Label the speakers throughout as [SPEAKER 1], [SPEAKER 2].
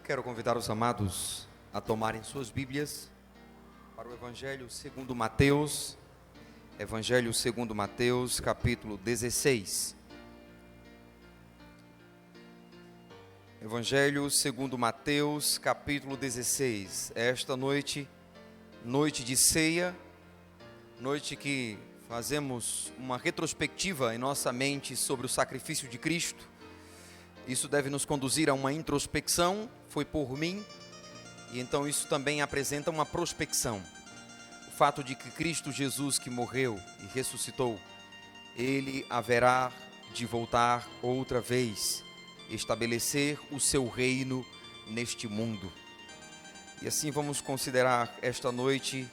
[SPEAKER 1] Quero convidar os amados a tomarem suas Bíblias para o Evangelho segundo Mateus, Evangelho segundo Mateus, capítulo 16. Evangelho segundo Mateus, capítulo 16. Esta noite, noite de ceia, noite que fazemos uma retrospectiva em nossa mente sobre o sacrifício de Cristo. Isso deve nos conduzir a uma introspecção, foi por mim, e então isso também apresenta uma prospecção. O fato de que Cristo Jesus, que morreu e ressuscitou, Ele haverá de voltar outra vez, estabelecer o seu reino neste mundo. E assim vamos considerar esta noite,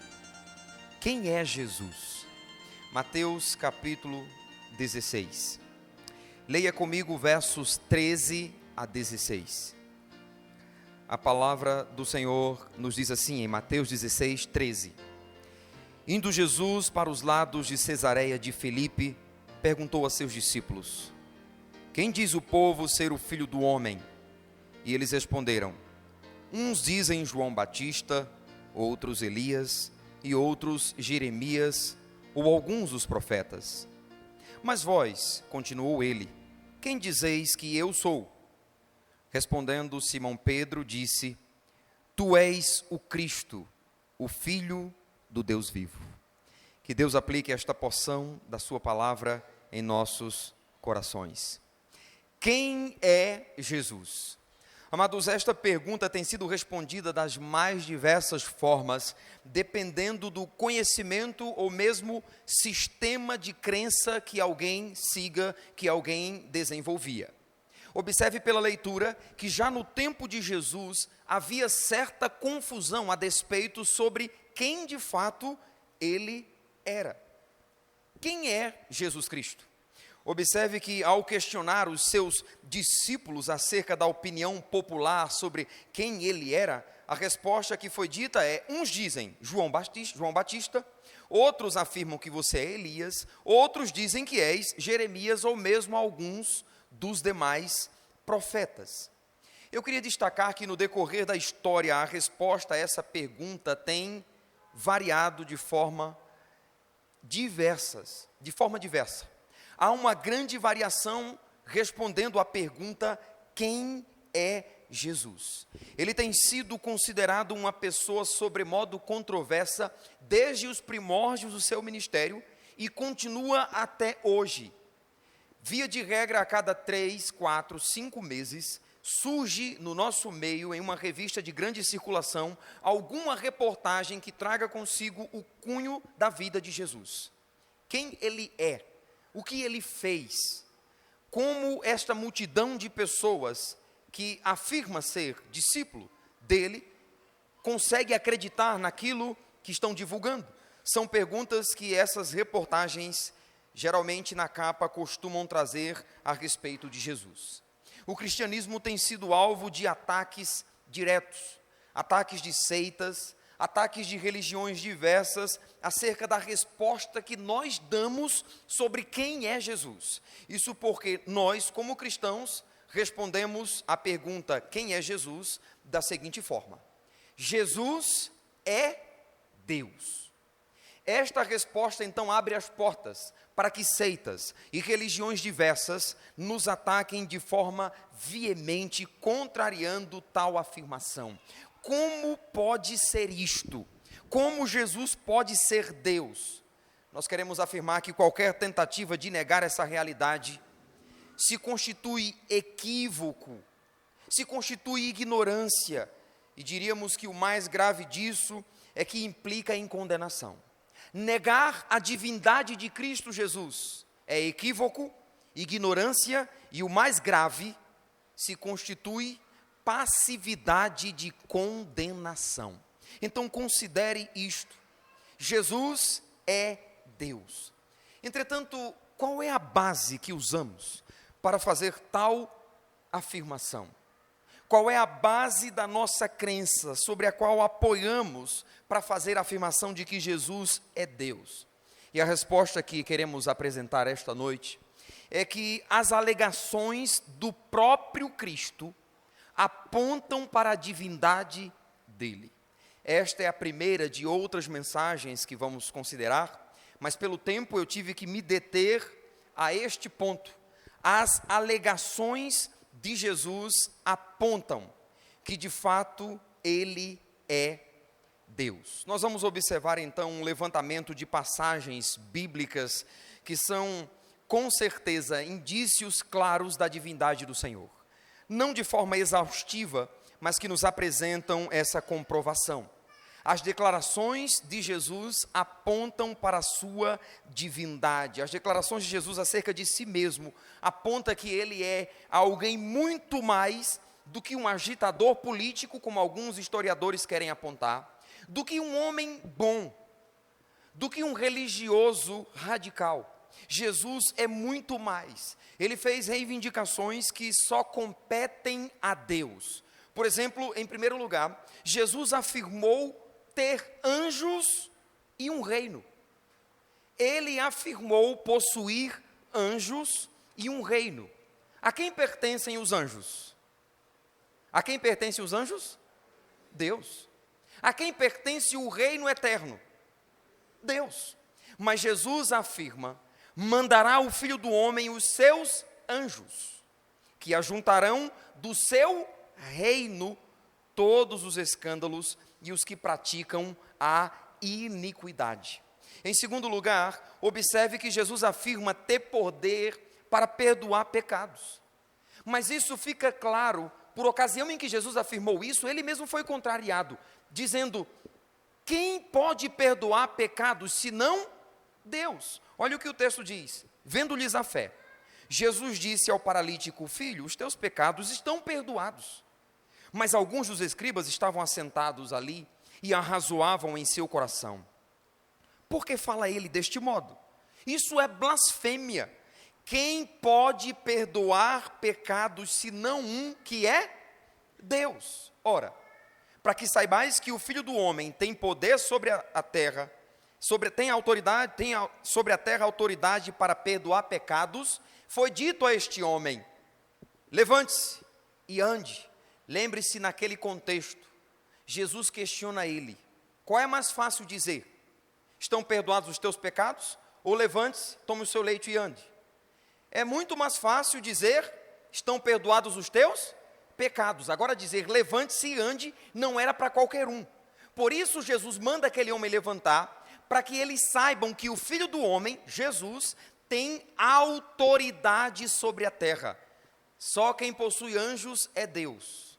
[SPEAKER 1] quem é Jesus? Mateus capítulo 16. Leia comigo versos 13 a 16. A palavra do Senhor nos diz assim, em Mateus 16, 13. Indo Jesus para os lados de Cesareia de Filipe, perguntou a seus discípulos: quem diz o povo ser o Filho do Homem? E eles responderam: uns dizem João Batista, outros Elias, e outros Jeremias, ou alguns dos profetas. Mas vós, continuou ele, quem dizeis que eu sou? Respondendo Simão Pedro, disse: tu és o Cristo, o Filho do Deus vivo. Que Deus aplique esta porção da sua palavra em nossos corações. Quem é Jesus? Amados, esta pergunta tem sido respondida das mais diversas formas, dependendo do conhecimento ou mesmo sistema de crença que alguém siga, que alguém desenvolvia. Observe pela leitura que já no tempo de Jesus havia certa confusão a despeito sobre quem de fato ele era. Quem é Jesus Cristo? Observe que ao questionar os seus discípulos acerca da opinião popular sobre quem ele era, a resposta que foi dita é: uns dizem João Batista, outros afirmam que você é Elias, outros dizem que és Jeremias ou mesmo alguns dos demais profetas. Eu queria destacar que no decorrer da história a resposta a essa pergunta tem variado de forma diversa. Há uma grande variação respondendo à pergunta: quem é Jesus? Ele tem sido considerado uma pessoa sobremodo controversa desde os primórdios do seu ministério e continua até hoje. Via de regra, a cada 3, 4, 5 meses, surge no nosso meio, em uma revista de grande circulação, alguma reportagem que traga consigo o cunho da vida de Jesus. Quem ele é? O que ele fez? Como esta multidão de pessoas que afirma ser discípulo dele consegue acreditar naquilo que estão divulgando? São perguntas que essas reportagens, geralmente na capa, costumam trazer a respeito de Jesus. O cristianismo tem sido alvo de ataques diretos, ataques de seitas, ataques de religiões diversas, acerca da resposta que nós damos sobre quem é Jesus. Isso porque nós, como cristãos, respondemos à pergunta quem é Jesus da seguinte forma: Jesus é Deus. Esta resposta então abre as portas para que seitas e religiões diversas nos ataquem de forma veemente, contrariando tal afirmação. Como pode ser isto? Como Jesus pode ser Deus? Nós queremos afirmar que qualquer tentativa de negar essa realidade se constitui equívoco, se constitui ignorância, e diríamos que o mais grave disso é que implica em condenação. Negar a divindade de Cristo Jesus é equívoco, ignorância e o mais grave, se constitui passividade de condenação. Então considere isto: Jesus é Deus. Entretanto, qual é a base que usamos para fazer tal afirmação? Qual é a base da nossa crença sobre a qual apoiamos para fazer a afirmação de que Jesus é Deus? E a resposta que queremos apresentar esta noite é que as alegações do próprio Cristo apontam para a divindade dele. Esta é a primeira de outras mensagens que vamos considerar, mas pelo tempo eu tive que me deter a este ponto. As alegações de Jesus apontam que de fato ele é Deus. Nós vamos observar então um levantamento de passagens bíblicas que são, com certeza, indícios claros da divindade do Senhor. Não de forma exaustiva, mas que nos apresentam essa comprovação. As declarações de Jesus apontam para a sua divindade. As declarações de Jesus acerca de si mesmo apontam que ele é alguém muito mais do que um agitador político, como alguns historiadores querem apontar, do que um homem bom, do que um religioso radical. Jesus é muito mais. Ele fez reivindicações que só competem a Deus. Por exemplo, em primeiro lugar, Jesus afirmou ter anjos e um reino. Ele afirmou possuir anjos e um reino. A quem pertencem os anjos? A quem pertencem os anjos? Deus. A quem pertence o reino eterno? Deus. Mas Jesus afirma: mandará o Filho do Homem os seus anjos, que ajuntarão do seu reino todos os escândalos e os que praticam a iniquidade. Em segundo lugar, observe que Jesus afirma ter poder para perdoar pecados. Mas isso fica claro, por ocasião em que Jesus afirmou isso, ele mesmo foi contrariado, dizendo: quem pode perdoar pecados senão Deus? Olha o que o texto diz: vendo-lhes a fé, Jesus disse ao paralítico: filho, os teus pecados estão perdoados. Mas alguns dos escribas estavam assentados ali e arrazoavam em seu coração: por que fala ele deste modo? Isso é blasfêmia. Quem pode perdoar pecados senão um que é Deus? Ora, para que saibais que o Filho do Homem tem poder sobre a terra, tem sobre a terra autoridade para perdoar pecados, foi dito a este homem: levante-se e ande. Lembre-se, naquele contexto, Jesus questiona ele: qual é mais fácil dizer? Estão perdoados os teus pecados? Ou levante-se, tome o seu leito e ande? É muito mais fácil dizer: estão perdoados os teus pecados. Agora dizer levante-se e ande não era para qualquer um. Por isso Jesus manda aquele homem levantar, para que eles saibam que o Filho do Homem, Jesus, tem autoridade sobre a terra. Só quem possui anjos é Deus.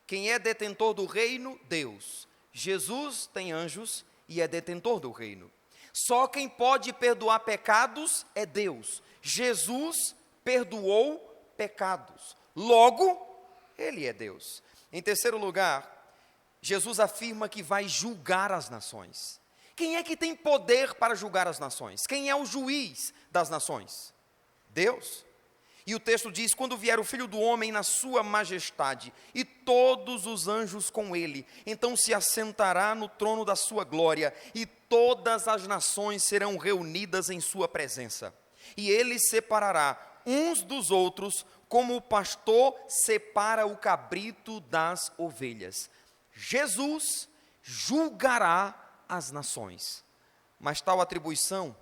[SPEAKER 1] Quem é detentor do reino? Deus. Jesus tem anjos e é detentor do reino. Só quem pode perdoar pecados é Deus. Jesus perdoou pecados. Logo, ele é Deus. Em terceiro lugar, Jesus afirma que vai julgar as nações. Quem é que tem poder para julgar as nações? Quem é o juiz das nações? Deus. E o texto diz: quando vier o Filho do Homem na sua majestade, e todos os anjos com ele, então se assentará no trono da sua glória, e todas as nações serão reunidas em sua presença. E ele separará uns dos outros, como o pastor separa o cabrito das ovelhas. Jesus julgará as nações. Mas tal atribuição,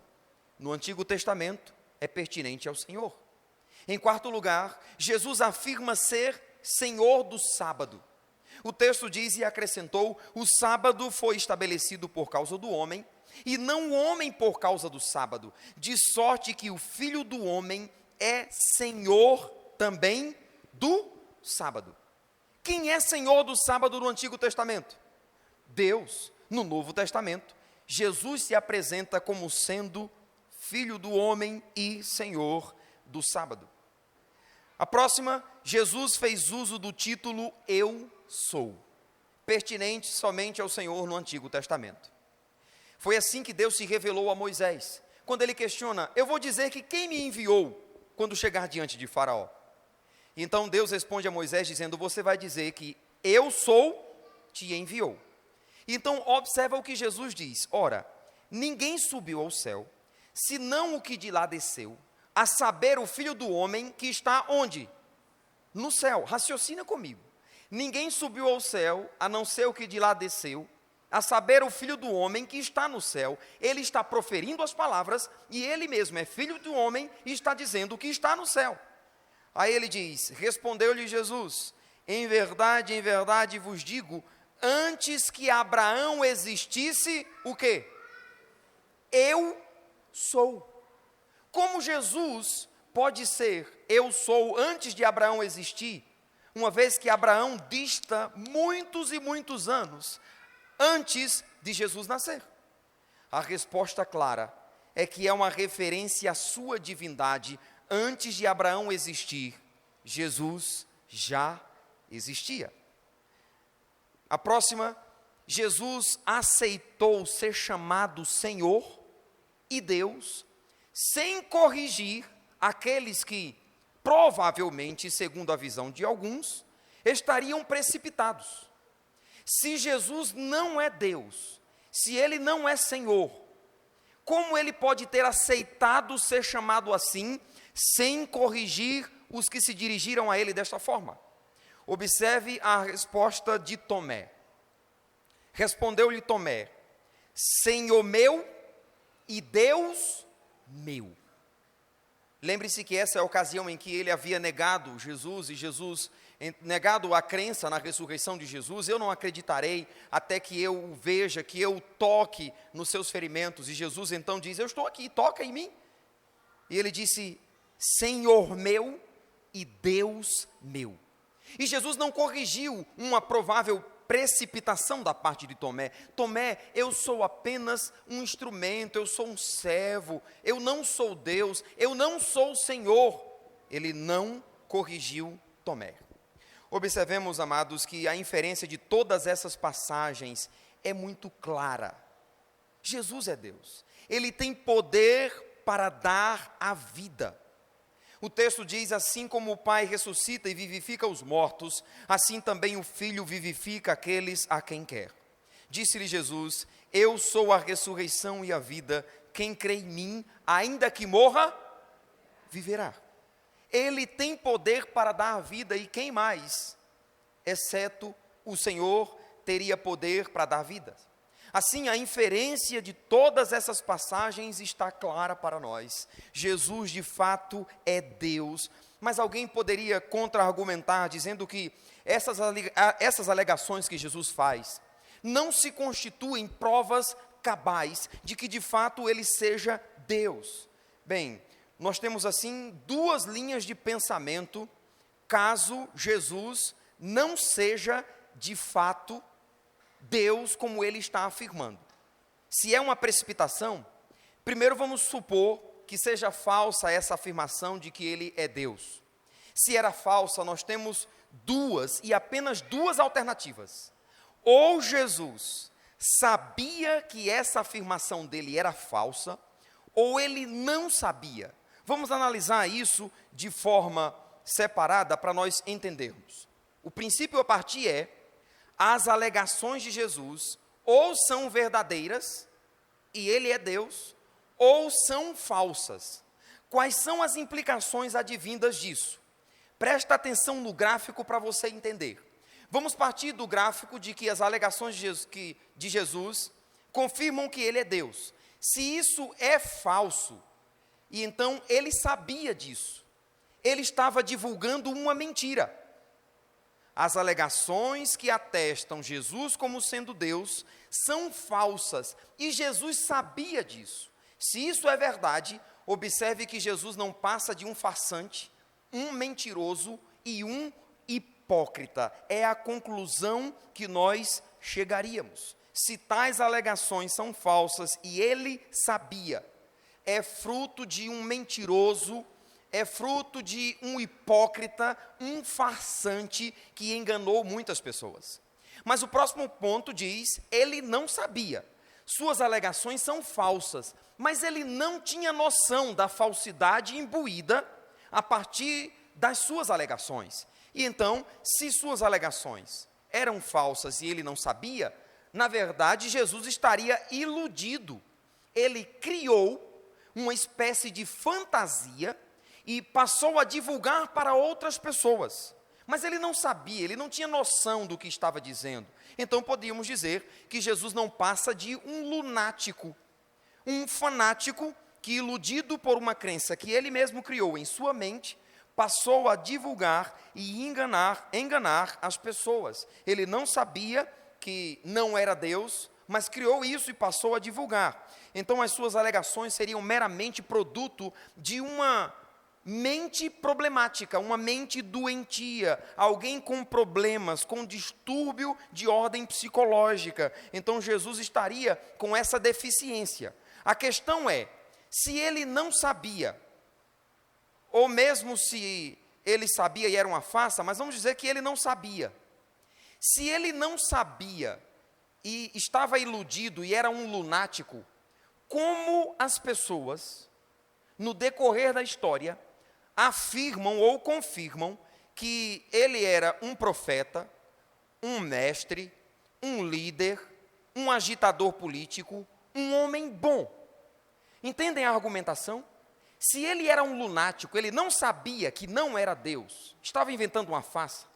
[SPEAKER 1] no Antigo Testamento, é pertinente ao Senhor. Em quarto lugar, Jesus afirma ser Senhor do sábado. O texto diz e acrescentou: o sábado foi estabelecido por causa do homem, e não o homem por causa do sábado, de sorte que o Filho do Homem é Senhor também do sábado. Quem é Senhor do sábado no Antigo Testamento? Deus. No Novo Testamento, Jesus se apresenta como sendo Filho do Homem e Senhor do sábado. A próxima, Jesus fez uso do título Eu Sou, pertinente somente ao Senhor no Antigo Testamento. Foi assim que Deus se revelou a Moisés, quando ele questiona: eu vou dizer que quem me enviou quando chegar diante de Faraó? Então Deus responde a Moisés dizendo: você vai dizer que eu sou, te enviou. Então observa o que Jesus diz: ora, ninguém subiu ao céu, senão o que de lá desceu, a saber, o Filho do Homem que está onde? No céu. Raciocina comigo. ninguém subiu ao céu, a não ser o que de lá desceu, a saber, o Filho do Homem que está no céu. Ele está proferindo as palavras, e ele mesmo é Filho do Homem, e está dizendo que está no céu. Aí ele diz, respondeu-lhe Jesus, em verdade vos digo, antes que Abraão existisse, o quê? Eu sou. Como Jesus pode ser eu sou antes de Abraão existir, uma vez que Abraão dista muitos e muitos anos antes de Jesus nascer? A resposta clara é que é uma referência à sua divindade. Antes de Abraão existir, Jesus já existia. A próxima, Jesus aceitou ser chamado Senhor e Deus, sem corrigir aqueles que, provavelmente, segundo a visão de alguns, estariam precipitados. Se Jesus não é Deus, se Ele não é Senhor, como Ele pode ter aceitado ser chamado assim, sem corrigir os que se dirigiram a Ele desta forma? Observe a resposta de Tomé. Respondeu-lhe Tomé, Senhor meu e Deus meu. Lembre-se que essa é a ocasião em que ele havia negado Jesus, e Jesus, negado a crença na ressurreição de Jesus. Eu não acreditarei até que eu o veja, que eu toque nos seus ferimentos. E Jesus então diz, eu estou aqui, toca em mim. E ele disse, Senhor meu e Deus meu. E Jesus não corrigiu uma provável precipitação da parte de Tomé. Tomé, eu sou apenas um instrumento, eu sou um servo, eu não sou Deus, eu não sou o Senhor. Ele não corrigiu Tomé. Observemos, amados, que a inferência de todas essas passagens é muito clara. Jesus é Deus. Ele tem poder para dar a vida. O texto diz, assim como o Pai ressuscita e vivifica os mortos, assim também o Filho vivifica aqueles a quem quer. Disse-lhe Jesus, eu sou a ressurreição e a vida, quem crê em mim, ainda que morra, viverá. Ele tem poder para dar a vida, e quem mais, exceto o Senhor, teria poder para dar vida? Assim, a inferência de todas essas passagens está clara para nós. Jesus, de fato, é Deus. Mas alguém poderia contra-argumentar, dizendo que essas alegações que Jesus faz não se constituem provas cabais de que, de fato, ele seja Deus. Bem, nós temos, assim, duas linhas de pensamento, caso Jesus não seja, de fato, Deus, como ele está afirmando. Se é uma precipitação, primeiro vamos supor que seja falsa essa afirmação de que ele é Deus. Se era falsa, nós temos duas e apenas duas alternativas. Ou Jesus sabia que essa afirmação dele era falsa, ou ele não sabia. Vamos analisar isso de forma separada para nós entendermos. O princípio a partir é, as alegações de Jesus ou são verdadeiras, e ele é Deus, ou são falsas. Quais são as implicações advindas disso? Presta atenção no gráfico para você entender. Vamos partir do gráfico de que as alegações de Jesus confirmam que ele é Deus. Se isso é falso, e então ele sabia disso, ele estava divulgando uma mentira. As alegações que atestam Jesus como sendo Deus são falsas, e Jesus sabia disso. Se isso é verdade, observe que Jesus não passa de um farsante, um mentiroso e um hipócrita. É a conclusão que nós chegaríamos. Se tais alegações são falsas e ele sabia, é fruto de um mentiroso, é fruto de um hipócrita, um farsante que enganou muitas pessoas. Mas o próximo ponto diz, ele não sabia. Suas alegações são falsas, mas ele não tinha noção da falsidade imbuída a partir das suas alegações. E então, se suas alegações eram falsas e ele não sabia, na verdade, Jesus estaria iludido. Ele criou uma espécie de fantasia e passou a divulgar para outras pessoas. Mas ele não sabia, ele não tinha noção do que estava dizendo. Então podíamos dizer que Jesus não passa de um lunático, um fanático que, iludido por uma crença que ele mesmo criou em sua mente, passou a divulgar e enganar as pessoas. Ele não sabia que não era Deus, mas criou isso e passou a divulgar. Então as suas alegações seriam meramente produto de uma mente problemática, uma mente doentia, alguém com problemas, com distúrbio de ordem psicológica. Então Jesus estaria com essa deficiência. A questão é, se ele não sabia, ou mesmo se ele sabia e era uma farsa, mas vamos dizer que ele não sabia. Se ele não sabia e estava iludido e era um lunático, como as pessoas, no decorrer da história, afirmam ou confirmam que ele era um profeta, um mestre, um líder, um agitador político, um homem bom? Entendem a argumentação? Se ele era um lunático, ele não sabia que não era Deus, estava inventando uma farsa,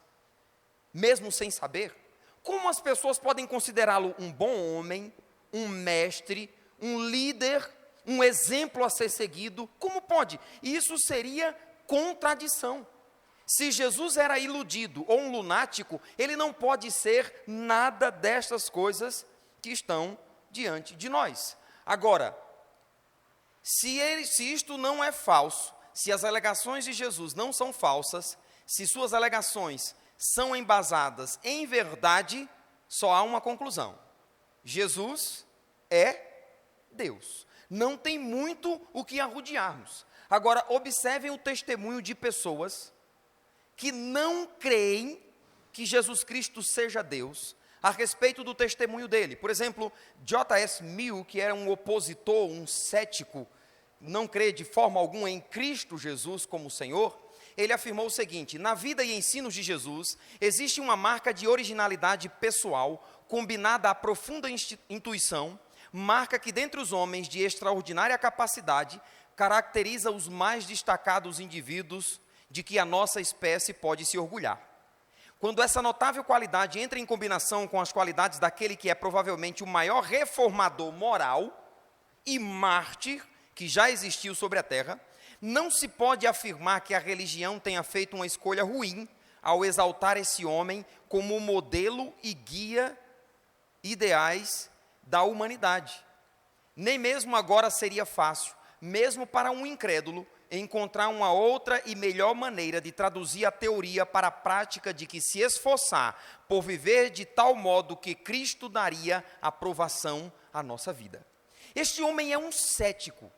[SPEAKER 1] mesmo sem saber, como as pessoas podem considerá-lo um bom homem, um mestre, um líder, um exemplo a ser seguido? Como pode? Isso seria contradição. Se Jesus era iludido ou um lunático, ele não pode ser nada destas coisas que estão diante de nós. Agora, se isto não é falso, se as alegações de Jesus não são falsas, se suas alegações são embasadas em verdade, só há uma conclusão: Jesus é Deus. Não tem muito o que arrodearmos. Agora, observem o testemunho de pessoas que não creem que Jesus Cristo seja Deus, a respeito do testemunho dele. Por exemplo, J.S. Mill, que era um opositor, um cético, não crê de forma alguma em Cristo Jesus como Senhor, ele afirmou o seguinte: na vida e ensinos de Jesus, existe uma marca de originalidade pessoal, combinada à profunda intuição, marca que dentre os homens de extraordinária capacidade, caracteriza os mais destacados indivíduos de que a nossa espécie pode se orgulhar. Quando essa notável qualidade entra em combinação com as qualidades daquele que é provavelmente o maior reformador moral e mártir que já existiu sobre a terra, não se pode afirmar que a religião tenha feito uma escolha ruim ao exaltar esse homem como modelo e guia ideais da humanidade. Nem mesmo agora seria fácil, mesmo para um incrédulo, encontrar uma outra e melhor maneira de traduzir a teoria para a prática de que se esforçar por viver de tal modo que Cristo daria aprovação à nossa vida. Este homem é um cético.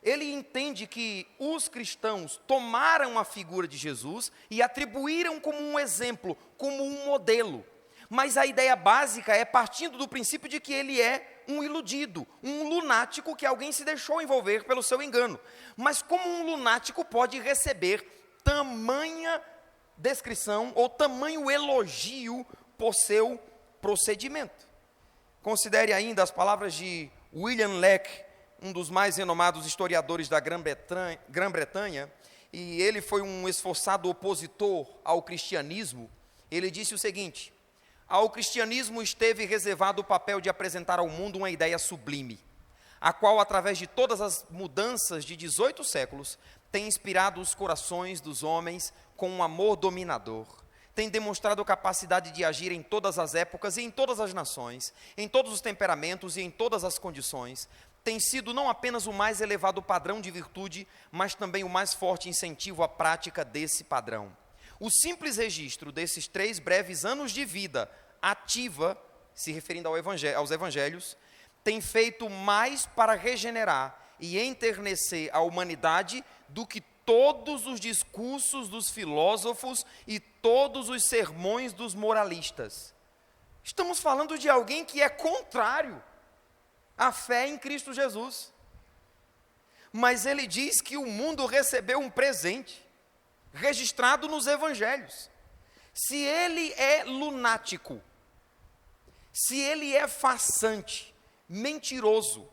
[SPEAKER 1] Ele entende que os cristãos tomaram a figura de Jesus e atribuíram como um exemplo, como um modelo. Mas a ideia básica é partindo do princípio de que ele é um iludido, um lunático que alguém se deixou envolver pelo seu engano. Mas como um lunático pode receber tamanha descrição ou tamanho elogio por seu procedimento? Considere ainda as palavras de William Lake, um dos mais renomados historiadores da Grã-Bretanha, e ele foi um esforçado opositor ao cristianismo. Ele disse o seguinte: ao cristianismo esteve reservado o papel de apresentar ao mundo uma ideia sublime, a qual, através de todas as mudanças de 18 séculos, tem inspirado os corações dos homens com um amor dominador, tem demonstrado capacidade de agir em todas as épocas e em todas as nações, em todos os temperamentos e em todas as condições, tem sido não apenas o mais elevado padrão de virtude, mas também o mais forte incentivo à prática desse padrão. O simples registro desses 3 breves anos de vida ativa, se referindo aos evangelhos, tem feito mais para regenerar e enternecer a humanidade do que todos os discursos dos filósofos e todos os sermões dos moralistas. Estamos falando de alguém que é contrário à fé em Cristo Jesus. Mas ele diz que o mundo recebeu um presente registrado nos evangelhos. Se ele é lunático, se ele é farsante, mentiroso,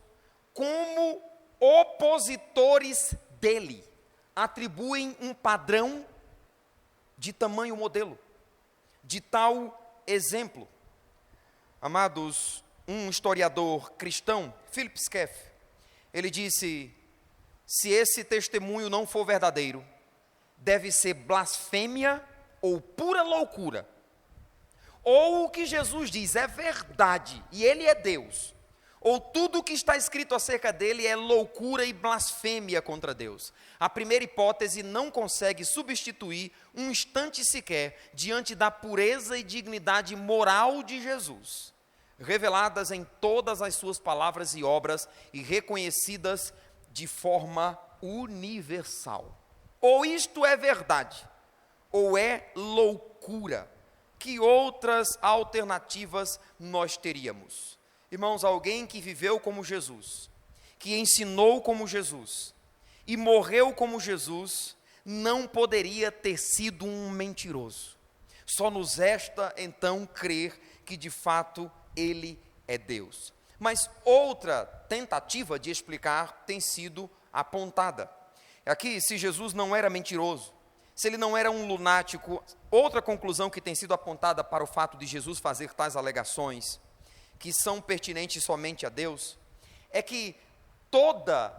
[SPEAKER 1] como opositores dele atribuem um padrão de tamanho modelo, de tal exemplo. Amados, um historiador cristão, Philip Schaff, ele disse: se esse testemunho não for verdadeiro, deve ser blasfêmia ou pura loucura. Ou o que Jesus diz é verdade e ele é Deus, ou tudo o que está escrito acerca dele é loucura e blasfêmia contra Deus. A primeira hipótese não consegue substituir um instante sequer diante da pureza e dignidade moral de Jesus, reveladas em todas as suas palavras e obras e reconhecidas de forma universal. Ou isto é verdade, ou é loucura. Que outras alternativas nós teríamos? Irmãos, alguém que viveu como Jesus, que ensinou como Jesus e morreu como Jesus, não poderia ter sido um mentiroso. Só nos resta então crer que de fato ele é Deus. Mas outra tentativa de explicar tem sido apontada. Aqui, se Jesus não era mentiroso, se ele não era um lunático, outra conclusão que tem sido apontada para o fato de Jesus fazer tais alegações, que são pertinentes somente a Deus, é que todas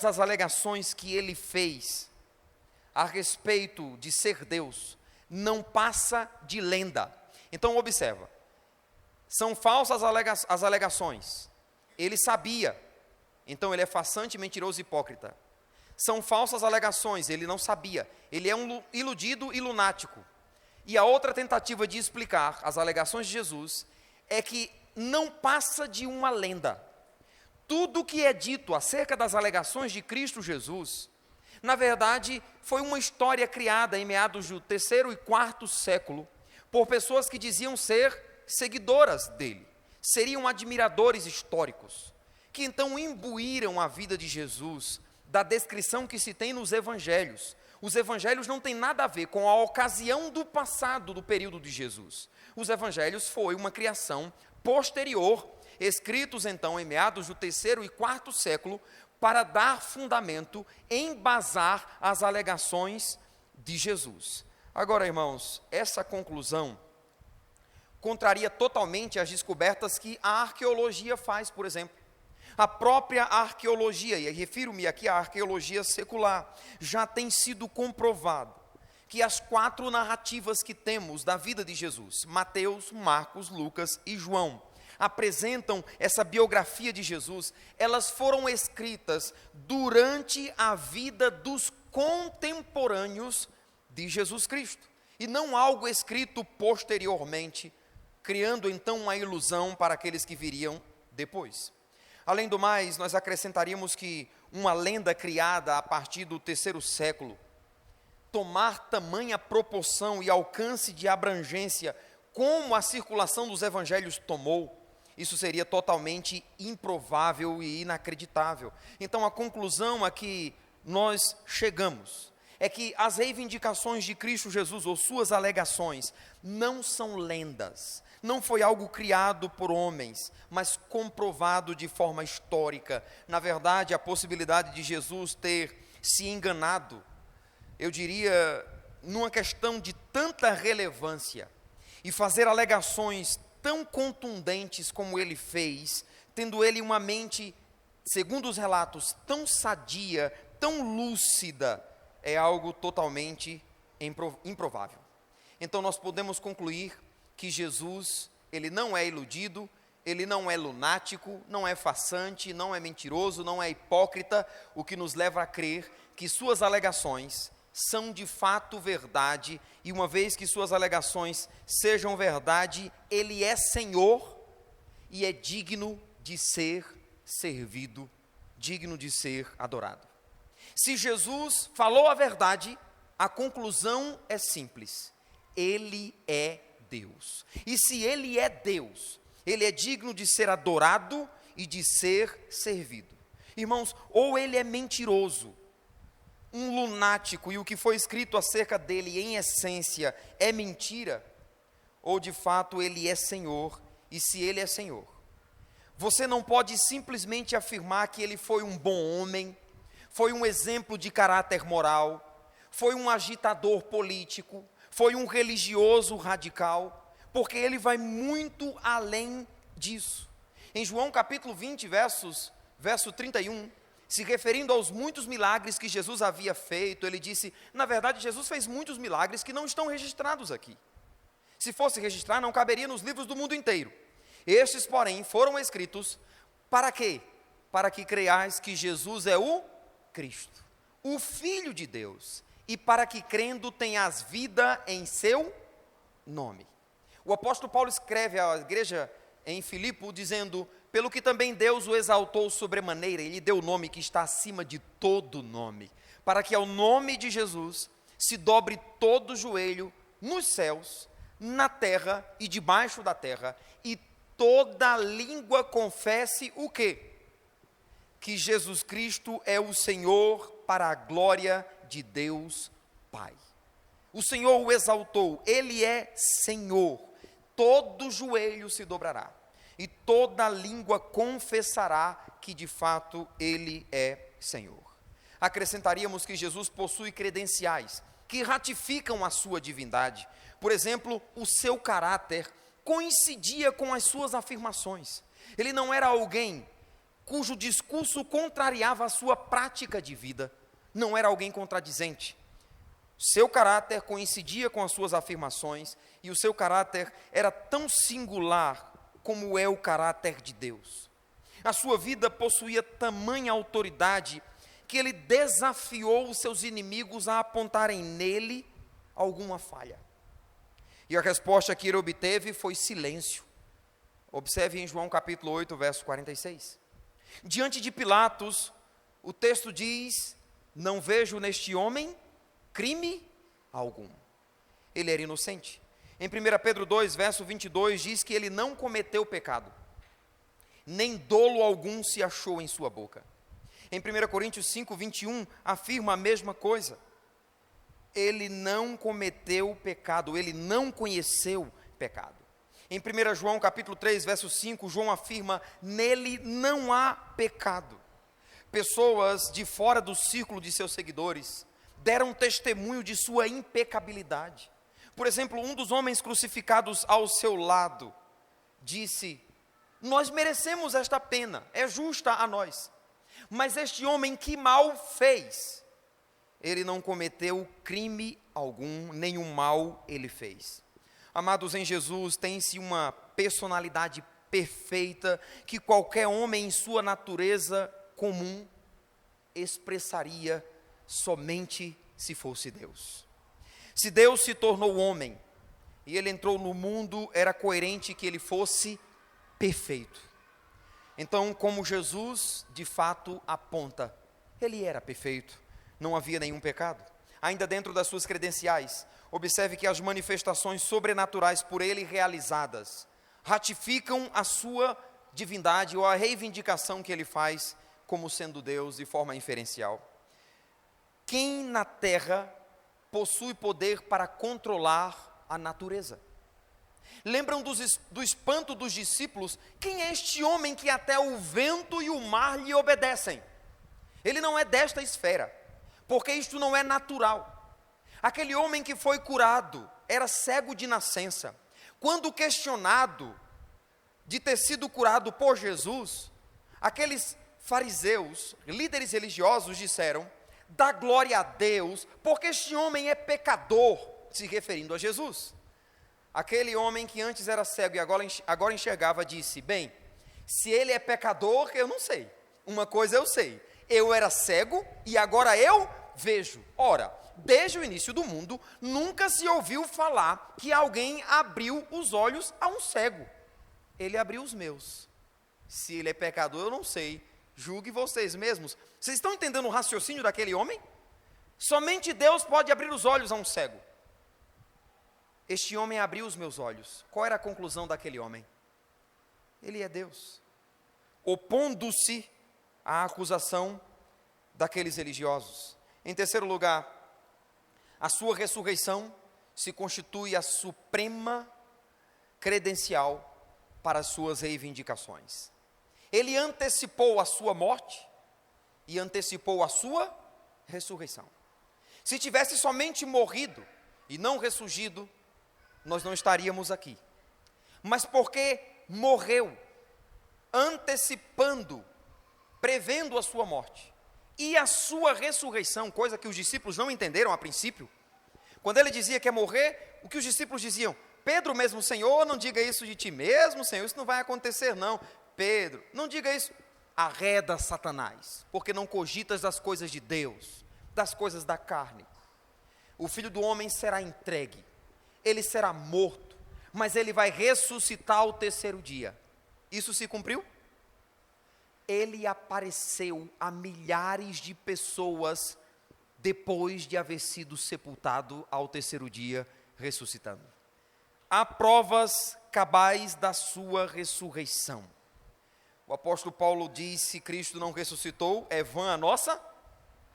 [SPEAKER 1] as alegações que ele fez a respeito de ser Deus, não passa de lenda. Então observa, são falsas as alegações, ele sabia, então ele é farsante, mentiroso e hipócrita. São falsas alegações, ele não sabia, ele é um iludido e lunático. E a outra tentativa de explicar as alegações de Jesus é que não passa de uma lenda. Tudo o que é dito acerca das alegações de Cristo Jesus, na verdade, foi uma história criada em meados do 3º e 4º século, por pessoas que diziam ser seguidoras dele, seriam admiradores históricos, que então imbuíram a vida de Jesus da descrição que se tem nos evangelhos. Os evangelhos não têm nada a ver com a ocasião do passado, do período de Jesus. Os evangelhos foi uma criação posterior, escritos então em meados do 3º e 4º século, para dar fundamento, embasar as alegações de Jesus. Agora, irmãos, essa conclusão contraria totalmente as descobertas que a arqueologia faz, por exemplo. A própria arqueologia, e refiro-me aqui à arqueologia secular, já tem sido comprovado que as 4 narrativas que temos da vida de Jesus, Mateus, Marcos, Lucas e João, apresentam essa biografia de Jesus, elas foram escritas durante a vida dos contemporâneos de Jesus Cristo, e não algo escrito posteriormente, criando então uma ilusão para aqueles que viriam depois. Além do mais, nós acrescentaríamos que uma lenda criada a partir do 3º século, tomar tamanha proporção e alcance de abrangência, como a circulação dos evangelhos tomou, isso seria totalmente improvável e inacreditável. Então a conclusão a que nós chegamos é que as reivindicações de Cristo Jesus, ou suas alegações, não são lendas, não foi algo criado por homens, mas comprovado de forma histórica. Na verdade, a possibilidade de Jesus ter se enganado, eu diria, numa questão de tanta relevância, e fazer alegações tão contundentes como ele fez, tendo ele uma mente, segundo os relatos, tão sadia, tão lúcida, é algo totalmente improvável. Então nós podemos concluir que Jesus, ele não é iludido, ele não é lunático, não é farsante, não é mentiroso, não é hipócrita, o que nos leva a crer que suas alegações são de fato verdade, e uma vez que suas alegações sejam verdade, ele é Senhor e é digno de ser servido, digno de ser adorado. Se Jesus falou a verdade, a conclusão é simples: ele é Deus. E se ele é Deus, ele é digno de ser adorado e de ser servido. Irmãos, ou ele é mentiroso, um lunático, e o que foi escrito acerca dele em essência é mentira, ou de fato ele é Senhor, e se ele é Senhor, você não pode simplesmente afirmar que ele foi um bom homem, foi um exemplo de caráter moral, foi um agitador político, foi um religioso radical, porque ele vai muito além disso. Em João capítulo 20, verso 31, se referindo aos muitos milagres que Jesus havia feito, ele disse, na verdade, Jesus fez muitos milagres que não estão registrados aqui. Se fosse registrar, não caberia nos livros do mundo inteiro. Estes, porém, foram escritos para quê? Para que creiais que Jesus é o Cristo, o Filho de Deus, e para que crendo tenhas vida em seu nome. O apóstolo Paulo escreve à igreja em Filipe, dizendo, pelo que também Deus o exaltou sobremaneira, ele deu o nome que está acima de todo nome, para que ao nome de Jesus se dobre todo joelho nos céus, na terra e debaixo da terra, e toda língua confesse o quê? Que Jesus Cristo é o Senhor, para a glória de Deus Pai. O Senhor o exaltou, Ele é Senhor, todo joelho se dobrará, e toda língua confessará que de fato Ele é Senhor. Acrescentaríamos que Jesus possui credenciais que ratificam a sua divindade. Por exemplo, o seu caráter coincidia com as suas afirmações. Ele não era alguém cujo discurso contrariava a sua prática de vida. Não era alguém contradizente. Seu caráter coincidia com as suas afirmações e o seu caráter era tão singular como é o caráter de Deus. A sua vida possuía tamanha autoridade que ele desafiou os seus inimigos a apontarem nele alguma falha. E a resposta que ele obteve foi silêncio. Observe em João capítulo 8, verso 46. Diante de Pilatos, o texto diz, não vejo neste homem crime algum. Ele era inocente. Em 1 Pedro 2, verso 22, diz que ele não cometeu pecado, nem dolo algum se achou em sua boca. Em 1 Coríntios 5, 21, afirma a mesma coisa. Ele não cometeu pecado, ele não conheceu pecado. Em 1 João capítulo 3, verso 5, João afirma, nele não há pecado. Pessoas de fora do círculo de seus seguidores deram testemunho de sua impecabilidade. Por exemplo, um dos homens crucificados ao seu lado disse, nós merecemos esta pena, é justa a nós. Mas este homem que mal fez, ele não cometeu crime algum, nenhum mal ele fez. Amados, em Jesus tem-se uma personalidade perfeita que qualquer homem em sua natureza comum expressaria somente se fosse Deus. Se Deus se tornou homem e ele entrou no mundo, era coerente que ele fosse perfeito. Então, como Jesus de fato aponta, ele era perfeito, não havia nenhum pecado. Ainda dentro das suas credenciais, observe que as manifestações sobrenaturais por ele realizadas ratificam a sua divindade ou a reivindicação que ele faz como sendo Deus de forma inferencial. Quem na terra possui poder para controlar a natureza? Lembram do espanto dos discípulos? Quem é este homem que até o vento e o mar lhe obedecem? Ele não é desta esfera, porque isto não é natural. Aquele homem que foi curado era cego de nascença. Quando questionado de ter sido curado por Jesus, aqueles fariseus, líderes religiosos, disseram, dá glória a Deus, porque este homem é pecador, se referindo a Jesus. Aquele homem que antes era cego e agora enxergava, disse, bem, se ele é pecador, eu não sei. Uma coisa eu sei, eu era cego e agora eu vejo. Ora, desde o início do mundo, nunca se ouviu falar que alguém abriu os olhos a um cego. Ele abriu os meus. Se ele é pecador, eu não sei. Julgue vocês mesmos. Vocês estão entendendo o raciocínio daquele homem? Somente Deus pode abrir os olhos a um cego. Este homem abriu os meus olhos. Qual era a conclusão daquele homem? Ele é Deus. Opondo-se à acusação daqueles religiosos. Em terceiro lugar, a sua ressurreição se constitui a suprema credencial para as suas reivindicações. Ele antecipou a sua morte e antecipou a sua ressurreição. Se tivesse somente morrido e não ressurgido, nós não estaríamos aqui. Mas porque morreu, antecipando, prevendo a sua morte e a sua ressurreição, coisa que os discípulos não entenderam a princípio. Quando ele dizia que ia morrer, o que os discípulos diziam? Pedro mesmo, Senhor, não diga isso de ti mesmo, Senhor, isso não vai acontecer não. Pedro, não diga isso. Arreda Satanás, porque não cogitas das coisas de Deus, das coisas da carne. O Filho do Homem será entregue, ele será morto, mas ele vai ressuscitar ao terceiro dia. Isso se cumpriu? Ele apareceu a milhares de pessoas depois de haver sido sepultado ao terceiro dia, ressuscitando. Há provas cabais da sua ressurreição. O apóstolo Paulo diz: se Cristo não ressuscitou, é vã a nossa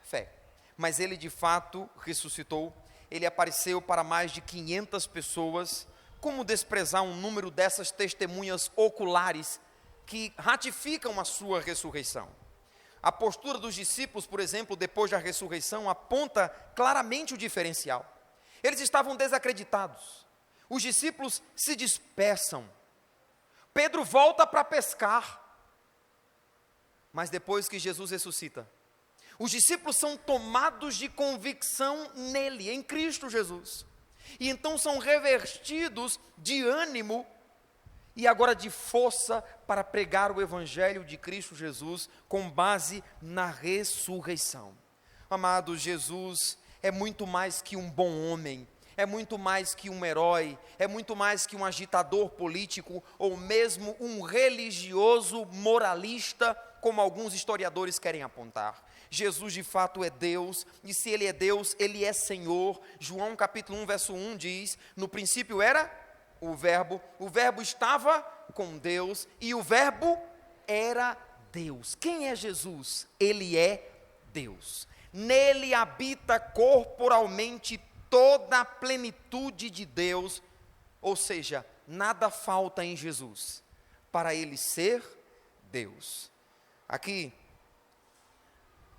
[SPEAKER 1] fé. Mas ele de fato ressuscitou. Ele apareceu para mais de 500 pessoas. Como desprezar um número dessas testemunhas oculares que ratificam a sua ressurreição? A postura dos discípulos, por exemplo, depois da ressurreição, aponta claramente o diferencial. Eles estavam desacreditados. Os discípulos se dispersam. Pedro volta para pescar. Mas depois que Jesus ressuscita, os discípulos são tomados de convicção nele, em Cristo Jesus. E então são revestidos de ânimo e agora de força para pregar o Evangelho de Cristo Jesus com base na ressurreição. Amados, Jesus é muito mais que um bom homem, é muito mais que um herói, é muito mais que um agitador político ou mesmo um religioso moralista, como alguns historiadores querem apontar. Jesus de fato é Deus, e se Ele é Deus, Ele é Senhor. João capítulo 1, verso 1 diz: no princípio era o Verbo estava com Deus, e o Verbo era Deus. Quem é Jesus? Ele é Deus. Nele habita corporalmente toda a plenitude de Deus, ou seja, nada falta em Jesus para Ele ser Deus. Aqui,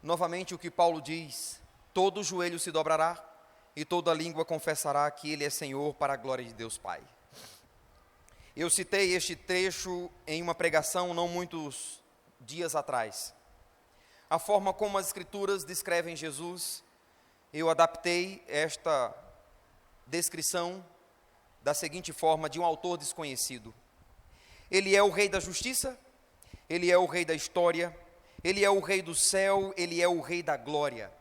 [SPEAKER 1] novamente o que Paulo diz: todo joelho se dobrará e toda língua confessará que Ele é Senhor, para a glória de Deus Pai. Eu citei este trecho em uma pregação não muitos dias atrás. A forma como as Escrituras descrevem Jesus, eu adaptei esta descrição da seguinte forma, de um autor desconhecido: Ele é o Rei da Justiça, Ele é o Rei da História, Ele é o Rei do céu, Ele é o Rei da glória.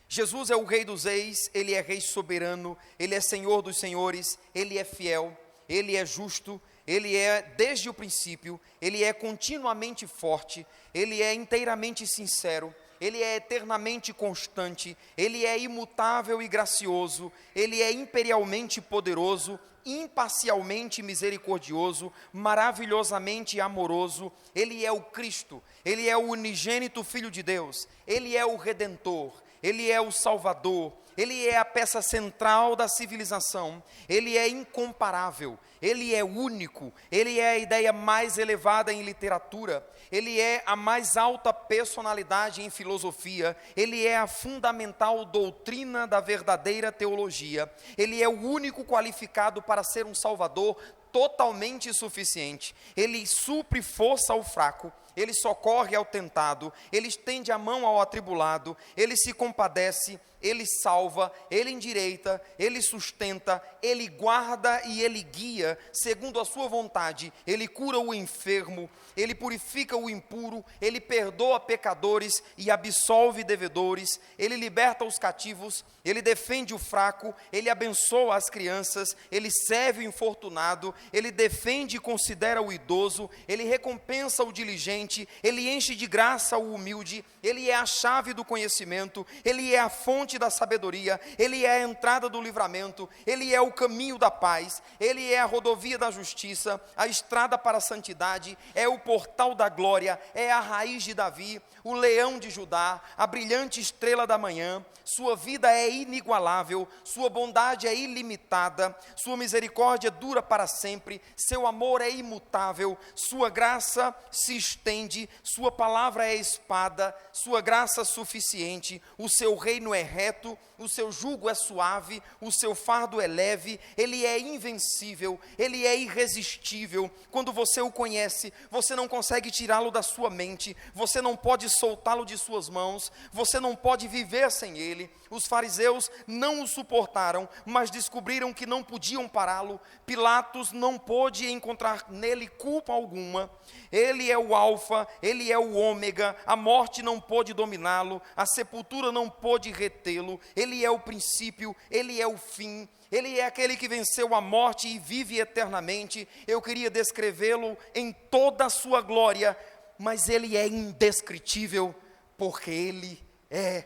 [SPEAKER 1] Jesus é o Rei dos reis, Ele é Rei soberano, Ele é Senhor dos senhores, Ele é fiel, Ele é justo, Ele é desde o princípio, Ele é continuamente forte, Ele é inteiramente sincero, Ele é eternamente constante, Ele é imutável e gracioso, Ele é imperialmente poderoso, imparcialmente misericordioso, maravilhosamente amoroso. Ele é o Cristo, Ele é o unigênito Filho de Deus, Ele é o Redentor, Ele é o Salvador, Ele é a peça central da civilização, Ele é incomparável, Ele é único, Ele é a ideia mais elevada em literatura, Ele é a mais alta personalidade em filosofia, Ele é a fundamental doutrina da verdadeira teologia, Ele é o único qualificado para ser um Salvador totalmente suficiente. Ele supre força ao fraco, Ele socorre ao tentado, Ele estende a mão ao atribulado, Ele se compadece, Ele salva, Ele endireita, Ele sustenta, Ele guarda e Ele guia segundo a sua vontade. Ele cura o enfermo, Ele purifica o impuro, Ele perdoa pecadores e absolve devedores, Ele liberta os cativos, Ele defende o fraco, Ele abençoa as crianças, Ele serve o infortunado, Ele defende e considera o idoso, Ele recompensa o diligente, Ele enche de graça o humilde, Ele é a chave do conhecimento, Ele é a fonte da sabedoria, Ele é a entrada do livramento, Ele é o caminho da paz, Ele é a rodovia da justiça, a estrada para a santidade, é o portal da glória, é a raiz de Davi, o leão de Judá, a brilhante estrela da manhã. Sua vida é inigualável, sua bondade é ilimitada, sua misericórdia dura para sempre, seu amor é imutável, sua graça se estende defende, sua palavra é espada, sua graça suficiente, o seu reino é reto, o seu jugo é suave, o seu fardo é leve, ele é invencível, ele é irresistível. Quando você o conhece, você não consegue tirá-lo da sua mente, você não pode soltá-lo de suas mãos, você não pode viver sem ele. Os fariseus não o suportaram, mas descobriram que não podiam pará-lo. Pilatos não pôde encontrar nele culpa alguma. Ele é o alfa, ele é o ômega, a morte não pôde dominá-lo, a sepultura não pôde retê-lo, ele é o princípio, ele é o fim, ele é aquele que venceu a morte e vive eternamente. Eu queria descrevê-lo em toda a sua glória, mas ele é indescritível, porque ele é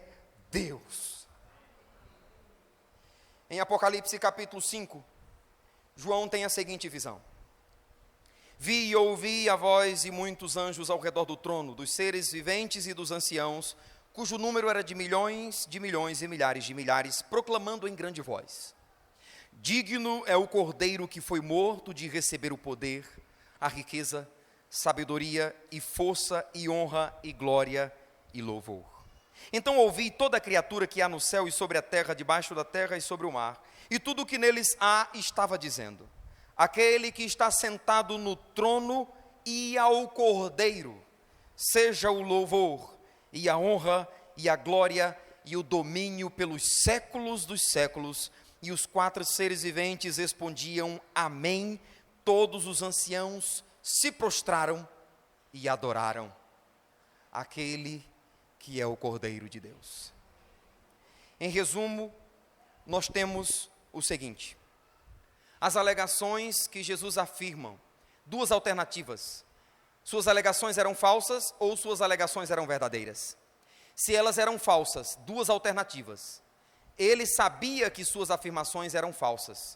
[SPEAKER 1] Deus. Em Apocalipse capítulo 5, João tem a seguinte visão: vi e ouvi a voz de muitos anjos ao redor do trono, dos seres viventes e dos anciãos, cujo número era de milhões e milhares de milhares, proclamando em grande voz: digno é o Cordeiro que foi morto de receber o poder, a riqueza, sabedoria e força e honra e glória e louvor. Então ouvi toda a criatura que há no céu e sobre a terra, debaixo da terra e sobre o mar, e tudo o que neles há, estava dizendo: aquele que está sentado no trono e ao Cordeiro, seja o louvor e a honra e a glória e o domínio pelos séculos dos séculos. E os 4 seres viventes respondiam: amém. Todos os anciãos se prostraram e adoraram aquele que é o Cordeiro de Deus. Em resumo, nós temos o seguinte: as alegações que Jesus afirma, 2 alternativas. Suas alegações eram falsas ou suas alegações eram verdadeiras? Se elas eram falsas, 2 alternativas. Ele sabia que suas afirmações eram falsas.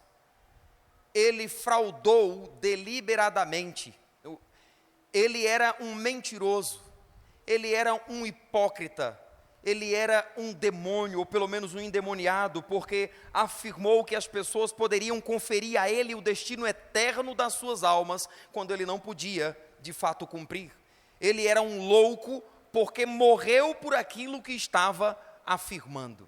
[SPEAKER 1] Ele fraudou deliberadamente. Ele era um mentiroso. Ele era um hipócrita, ele era um demônio, ou pelo menos um endemoniado, porque afirmou que as pessoas poderiam conferir a ele o destino eterno das suas almas, quando ele não podia, de fato, cumprir. Ele era um louco, porque morreu por aquilo que estava afirmando.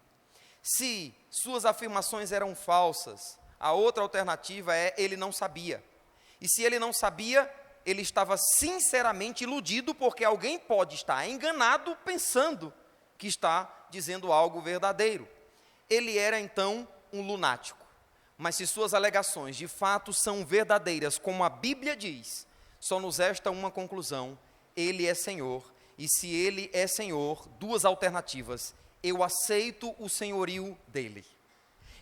[SPEAKER 1] Se suas afirmações eram falsas, a outra alternativa é: ele não sabia. E se ele não sabia, ele estava sinceramente iludido, porque alguém pode estar enganado pensando que está dizendo algo verdadeiro. Ele era então um lunático. Mas se suas alegações de fato são verdadeiras, como a Bíblia diz, só nos resta uma conclusão: ele é Senhor. E se ele é Senhor, 2 alternativas: eu aceito o senhorio dele,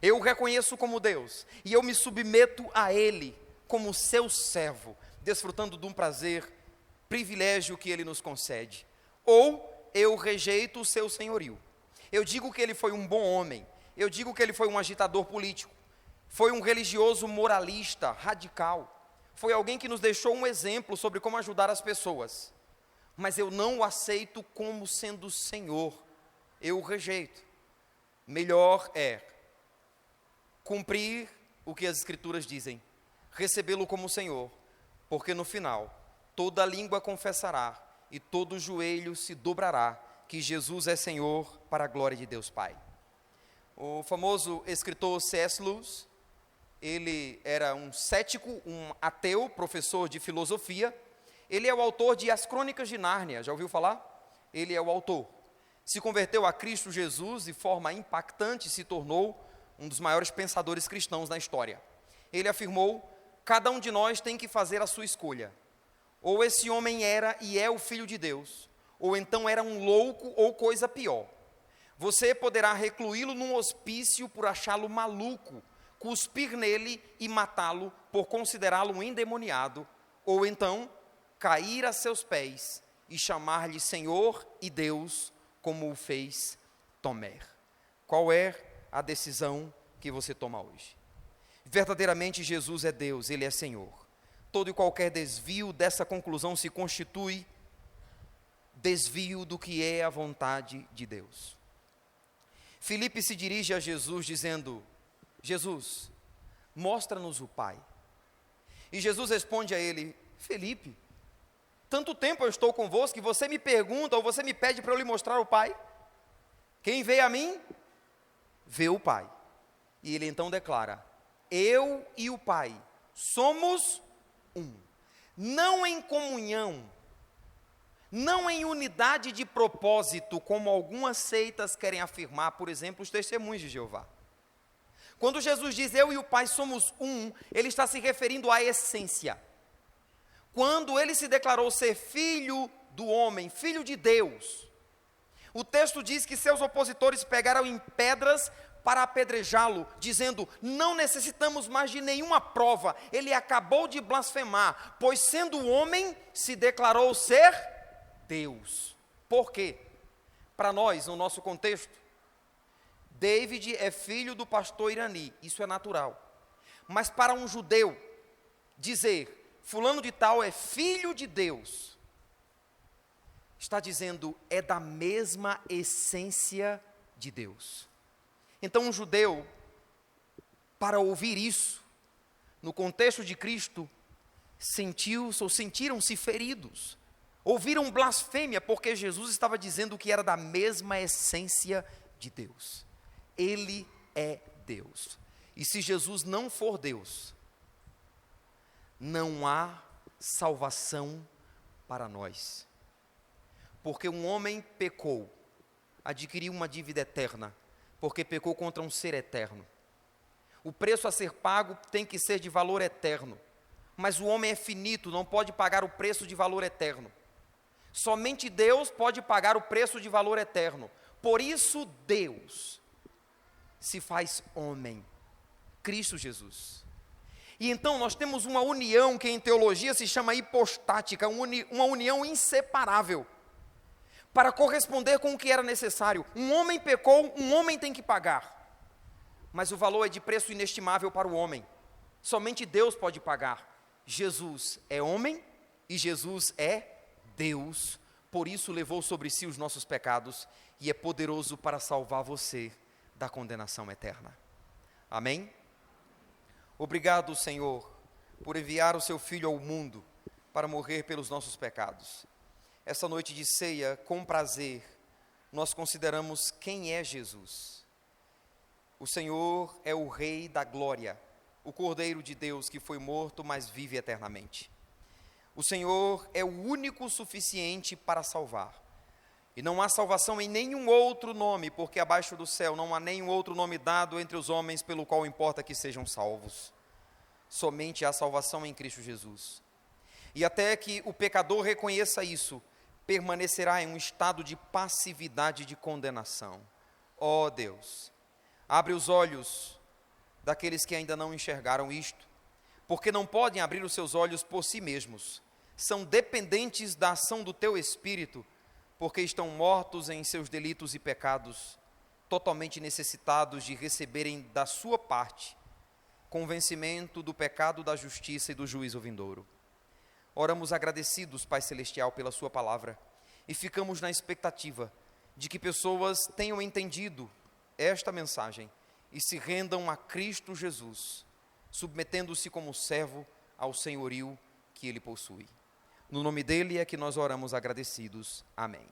[SPEAKER 1] eu o reconheço como Deus, e eu me submeto a ele como seu servo, desfrutando de um prazer, privilégio que ele nos concede. Ou eu rejeito o seu senhorio. Eu digo que ele foi um bom homem, eu digo que ele foi um agitador político, foi um religioso moralista, radical, foi alguém que nos deixou um exemplo sobre como ajudar as pessoas, mas eu não o aceito como sendo Senhor, eu o rejeito. Melhor é cumprir o que as Escrituras dizem, recebê-lo como Senhor, porque no final, toda língua confessará e todo joelho se dobrará que Jesus é Senhor, para a glória de Deus Pai. O famoso escritor C.S. Lewis, ele era um cético, um ateu, professor de filosofia. Ele é o autor de As Crônicas de Nárnia, já ouviu falar? Ele é o autor. Se converteu a Cristo Jesus de forma impactante e se tornou um dos maiores pensadores cristãos na história. Ele afirmou: cada um de nós tem que fazer a sua escolha. Ou esse homem era e é o Filho de Deus, ou então era um louco ou coisa pior. Você poderá recluí-lo num hospício por achá-lo maluco, cuspir nele e matá-lo por considerá-lo um endemoniado, ou então cair a seus pés e chamar-lhe Senhor e Deus, como o fez Tomé. Qual é a decisão que você toma hoje? Verdadeiramente Jesus é Deus, Ele é Senhor. Todo e qualquer desvio dessa conclusão se constitui desvio do que é a vontade de Deus. Filipe se dirige a Jesus dizendo: Jesus, mostra-nos o Pai. E Jesus responde a ele: Filipe, Tanto tempo eu estou convosco que você me pergunta ou você me pede para eu lhe mostrar o Pai? Quem vê a mim, vê o Pai. E ele então declara: eu e o Pai somos um. Não em comunhão, não em unidade de propósito, como algumas seitas querem afirmar, por exemplo, os testemunhos de Jeová. Quando Jesus diz eu e o Pai somos um, ele está se referindo à essência. Quando ele se declarou ser filho do homem, filho de Deus, o texto diz que seus opositores pegaram em pedras para apedrejá-lo, dizendo: não necessitamos mais de nenhuma prova, ele acabou de blasfemar, pois sendo homem, se declarou ser Deus. Por quê? Para nós, no nosso contexto, David é filho do pastor Irani, isso é natural. Mas para um judeu, dizer fulano de tal é filho de Deus, está dizendo é da mesma essência de Deus. Então um judeu, para ouvir isso, no contexto de Cristo, sentiram-se feridos, ouviram blasfêmia, porque Jesus estava dizendo que era da mesma essência de Deus. Ele é Deus. E se Jesus não for Deus, não há salvação para nós. Porque um homem pecou, adquiriu uma dívida eterna, porque pecou contra um ser eterno. O preço a ser pago tem que ser de valor eterno. Mas o homem é finito, não pode pagar o preço de valor eterno. Somente Deus pode pagar o preço de valor eterno. Por isso Deus se faz homem, Cristo Jesus. E então nós temos uma união que em teologia se chama hipostática, uma união inseparável, para corresponder com o que era necessário. Um homem pecou, um homem tem que pagar, mas o valor é de preço inestimável para o homem, somente Deus pode pagar. Jesus é homem e Jesus é Deus, por isso levou sobre si os nossos pecados e é poderoso para salvar você da condenação eterna. Amém? Obrigado, Senhor, por enviar o seu Filho ao mundo para morrer pelos nossos pecados. Essa noite de ceia, com prazer, nós consideramos quem é Jesus. O Senhor é o Rei da glória, o Cordeiro de Deus que foi morto, mas vive eternamente. O Senhor é o único suficiente para salvar. E não há salvação em nenhum outro nome, porque abaixo do céu não há nenhum outro nome dado entre os homens pelo qual importa que sejam salvos. Somente há salvação em Cristo Jesus. E até que o pecador reconheça isso, permanecerá em um estado de passividade de condenação. Ó Deus, abre os olhos daqueles que ainda não enxergaram isto, porque não podem abrir os seus olhos por si mesmos. São dependentes da ação do Teu Espírito, porque estão mortos em seus delitos e pecados, totalmente necessitados de receberem da sua parte convencimento do pecado, da justiça e do juízo vindouro. Oramos agradecidos, Pai Celestial, pela sua palavra, e ficamos na expectativa de que pessoas tenham entendido esta mensagem e se rendam a Cristo Jesus, submetendo-se como servo ao senhorio que Ele possui. No nome dEle é que nós oramos agradecidos. Amém.